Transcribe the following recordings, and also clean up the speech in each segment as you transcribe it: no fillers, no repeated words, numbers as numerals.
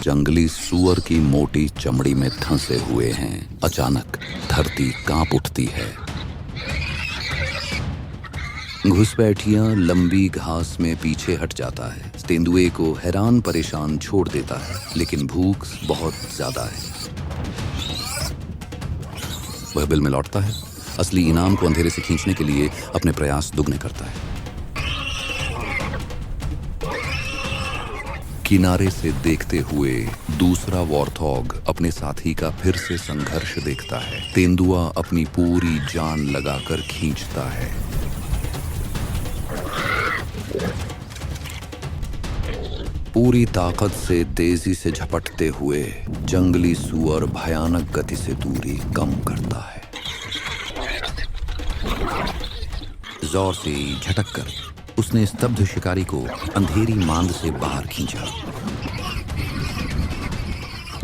जंगली सुअर की मोटी चमड़ी में धंसे हुए हैं। अचानक धरती कांप उठती है। घुसपैठिया लंबी घास में पीछे हट जाता है। तेंदुए को हैरान परेशान छोड़ देता है, लेकिन भूख बहुत ज्यादा है। वह बिल में लौटता है। असली इनाम को अंधेरे से खींचने के लिए अपने प्रयास दुगने करता है। किनारे से देखते हुए दूसरा वॉर्थॉग अपने साथी का फिर से संघर्ष देखता है। तेंदुआ अपनी पूरी जान लगाकर खींचता है। पूरी ताकत से तेजी से झपटते हुए जंगली सुअर भयानक गति से दूरी कम करता है। जोर से झटककर उसने स्तब्ध शिकारी को अंधेरी मांद से बाहर खींचा।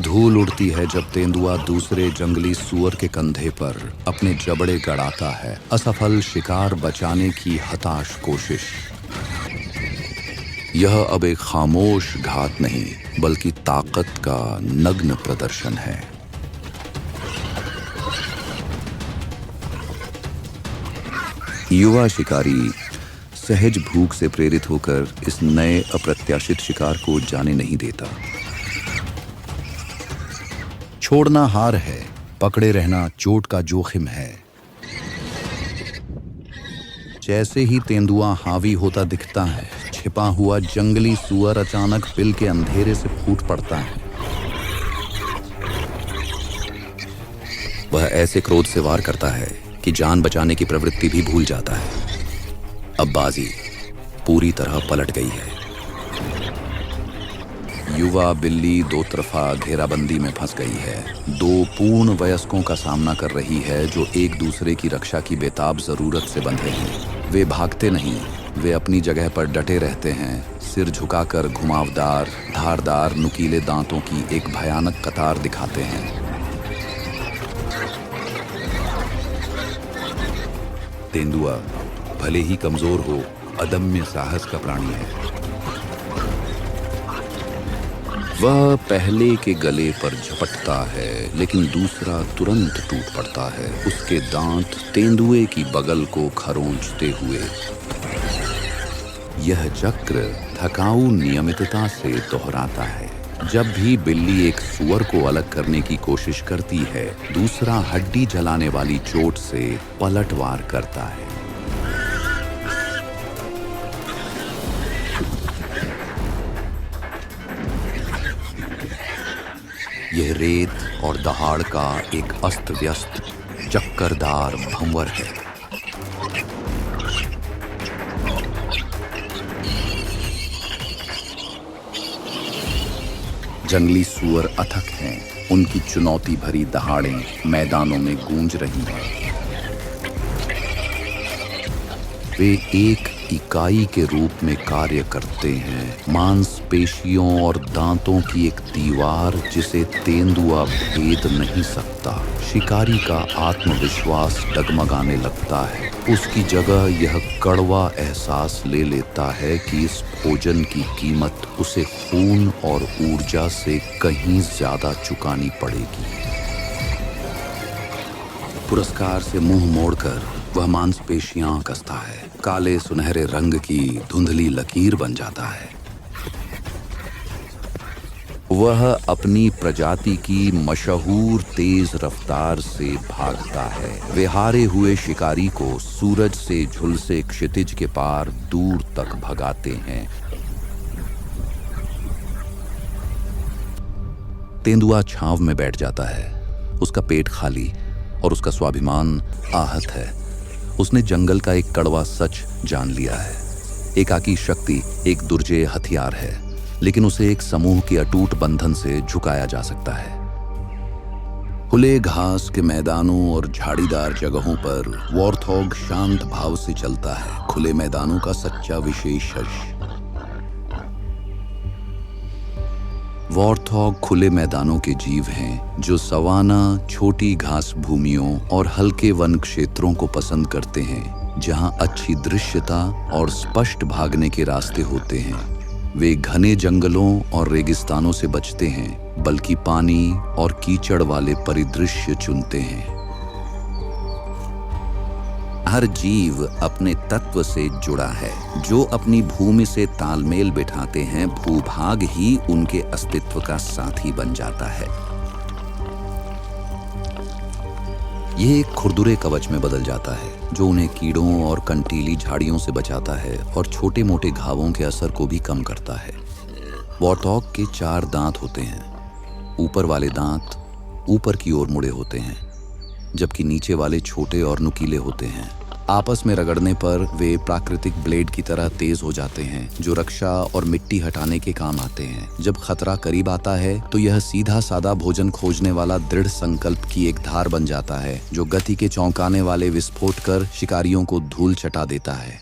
धूल उड़ती है जब तेंदुआ दूसरे जंगली सुअर के कंधे पर अपने जबड़े गड़ाता है। असफल शिकार बचाने की हताश कोशिश। यह अब एक खामोश घात नहीं, बल्कि ताकत का नग्न प्रदर्शन है। युवा शिकारी सहज भूख से प्रेरित होकर इस नए अप्रत्याशित शिकार को जाने नहीं देता। छोड़ना हार है, पकड़े रहना चोट का जोखिम है। जैसे ही तेंदुआ हावी होता दिखता है, छिपा हुआ जंगली सुअर अचानक बिल के अंधेरे से फूट पड़ता है। वह ऐसे क्रोध से वार करता है कि जान बचाने की प्रवृत्ति भी भूल जाता है। अब बाजी पूरी तरह पलट गई है। युवा बिल्ली दो तरफा घेराबंदी में फंस गई है। दो पूर्ण वयस्कों का सामना कर रही है जो एक दूसरे की रक्षा की बेताब जरूरत से बंधे हैं। वे भागते नहीं, वे अपनी जगह पर डटे रहते हैं, सिर झुकाकर घुमावदार धारदार नुकीले दांतों की एक भयानक कतार दिखाते हैं। तेंदुआ भले ही कमजोर हो, अदम्य साहस का प्राणी है। वह पहले के गले पर झपटता है, लेकिन दूसरा तुरंत टूट पड़ता है। उसके दांत तेंदुए की बगल को खरोंचते हुए। यह चक्र थकाऊ नियमितता से दोहराता है। जब भी बिल्ली एक सुअर को अलग करने की कोशिश करती है, दूसरा हड्डी जलाने वाली चोट से पलटवार करता है। यह रेत और दहाड़ का एक अस्त व्यस्त चक्करदार भंवर है। जंगली सुअर अथक हैं। उनकी चुनौती भरी दहाड़ें मैदानों में गूंज रही हैं। वे एक इकाई के रूप में कार्य करते हैं, मांसपेशियों और दांतों की एक दीवार जिसे तेंदुआ भेद नहीं सकता। शिकारी का आत्मविश्वास डगमगाने लगता है। उसकी जगह यह कड़वा एहसास ले लेता है कि इस भोजन की कीमत उसे खून और ऊर्जा से कहीं ज्यादा चुकानी पड़ेगी। पुरस्कार से मुंह मोड़कर वह मांसपेशियां कसता है। काले सुनहरे रंग की धुंधली लकीर बन जाता है। वह अपनी प्रजाति की मशहूर तेज रफ्तार से भागता है। वे हारे हुए शिकारी को सूरज से झुलसे क्षितिज के पार दूर तक भगाते हैं। तेंदुआ छांव में बैठ जाता है। उसका पेट खाली और उसका स्वाभिमान आहत है। उसने जंगल का एक कड़वा सच जान लिया है। एकाकी शक्ति एक दुर्जेय हथियार है, लेकिन उसे एक समूह के अटूट बंधन से झुकाया जा सकता है। खुले घास के मैदानों और झाड़ीदार जगहों पर वॉर्थॉग शांत भाव से चलता है। खुले मैदानों का सच्चा विशेषज। वॉर्थॉग खुले मैदानों के जीव हैं जो सवाना, छोटी घास भूमियों और हल्के वन क्षेत्रों को पसंद करते हैं, जहां अच्छी दृश्यता और स्पष्ट भागने के रास्ते होते हैं। वे घने जंगलों और रेगिस्तानों से बचते हैं, बल्कि पानी और कीचड़ वाले परिदृश्य चुनते हैं। हर जीव अपने तत्व से जुड़ा है। जो अपनी भूमि से तालमेल बिठाते हैं, भूभाग ही उनके अस्तित्व का साथी बन जाता है। ये एक खुरदुरे कवच में बदल जाता है, जो उन्हें कीड़ों और कंटीली झाड़ियों से बचाता है और छोटे मोटे घावों के असर को भी कम करता है। वॉरथॉग के 4 दांत होते हैं। ऊपर वाले दांत ऊपर की ओर मुड़े होते हैं, जबकि नीचे वाले छोटे और नुकीले होते हैं। आपस में रगड़ने पर वे प्राकृतिक ब्लेड की तरह तेज हो जाते हैं, जो रक्षा और मिट्टी हटाने के काम आते हैं। जब खतरा करीब आता है तो यह सीधा साधा भोजन खोजने वाला दृढ़ संकल्प की एक धार बन जाता है, जो गति के चौंकाने वाले विस्फोट कर शिकारियों को धूल चटा देता है।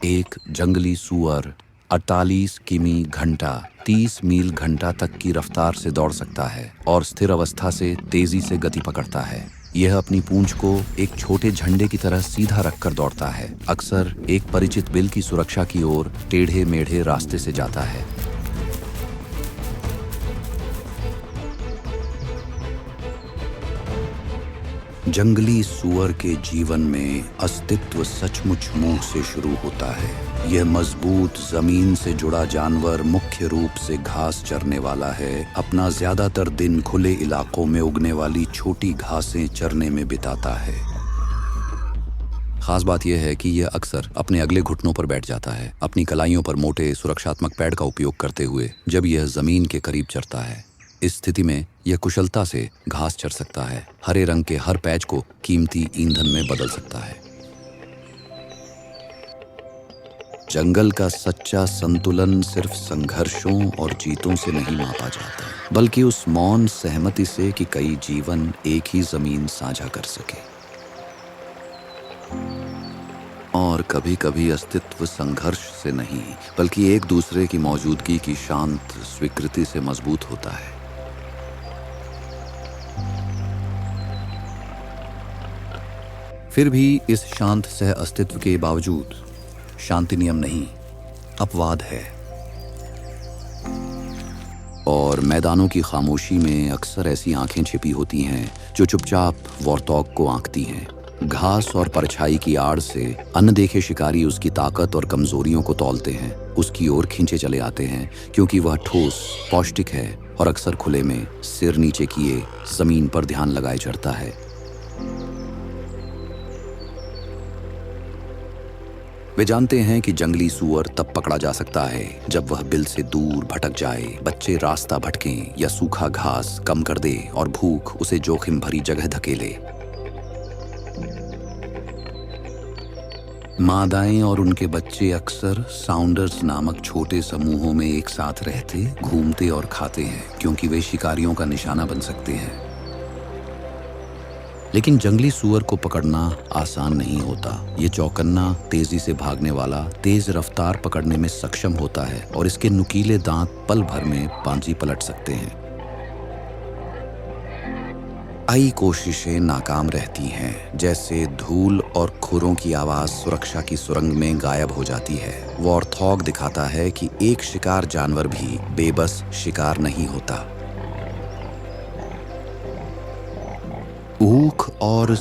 एक जंगली सुअर 48 किमी घंटा 30 मील घंटा तक की रफ्तार से दौड़ सकता है और स्थिर अवस्था से तेजी से गति पकड़ता है। यह अपनी पूंछ को एक छोटे झंडे की तरह सीधा रखकर दौड़ता है, अक्सर एक परिचित बिल की सुरक्षा की ओर टेढ़े मेढ़े रास्ते से जाता है। जंगली सुअर के जीवन में अस्तित्व सचमुच मुंह से शुरू होता है। यह मजबूत जमीन से जुड़ा जानवर मुख्य रूप से घास चरने वाला है। अपना ज्यादातर दिन खुले इलाकों में उगने वाली छोटी घासें चरने में बिताता है। खास बात यह है कि यह अक्सर अपने अगले घुटनों पर बैठ जाता है, अपनी कलाइयों पर मोटे सुरक्षात्मक पैड का उपयोग करते हुए, जब यह जमीन के करीब चरता है। इस स्थिति में यह कुशलता से घास चर सकता है, हरे रंग के हर पैच को कीमती ईंधन में बदल सकता है। जंगल का सच्चा संतुलन सिर्फ संघर्षों और जीतों से नहीं मापा जाता, बल्कि उस मौन सहमति से कि कई जीवन एक ही जमीन साझा कर सके। और कभी-कभी अस्तित्व संघर्ष से नहीं, बल्कि एक दूसरे की मौजूदगी की शांत स्वीकृति से मजबूत होता है। फिर भी इस शांत सह अस्तित्व के बावजूद शांति नियम नहीं, अपवाद है। और मैदानों की खामोशी में अक्सर ऐसी आंखें छिपी होती हैं जो चुपचाप वॉरथॉग को आंकती हैं। घास और परछाई की आड़ से अनदेखे शिकारी उसकी ताकत और कमजोरियों को तौलते हैं, उसकी ओर खींचे चले आते हैं, क्योंकि वह ठोस, पौष्टिक है और अक्सर खुले में सिर नीचे किए जमीन पर ध्यान लगाए चढ़ता है। वे जानते हैं कि जंगली सुअर तब पकड़ा जा सकता है जब वह बिल से दूर भटक जाए, बच्चे रास्ता भटकें या सूखा घास कम कर दे और भूख उसे जोखिम भरी जगह धकेले। मादाएं और उनके बच्चे अक्सर साउंडर्स नामक छोटे समूहों में एक साथ रहते, घूमते और खाते हैं, क्योंकि वे शिकारियों का निशाना बन सकते हैं। लेकिन जंगली सुअर को पकड़ना आसान नहीं होता। ये चौकन्ना, तेजी से भागने वाला, तेज रफ्तार पकड़ने में सक्षम होता है और इसके नुकीले दांत पल भर में पांजी पलट सकते हैं। कई कोशिशें नाकाम रहती हैं, जैसे धूल और खुरों की आवाज सुरक्षा की सुरंग में गायब हो जाती है। वॉरथॉग दिखाता है कि एक शिकार जानवर भी बेबस शिकार नहीं होता। ऊख और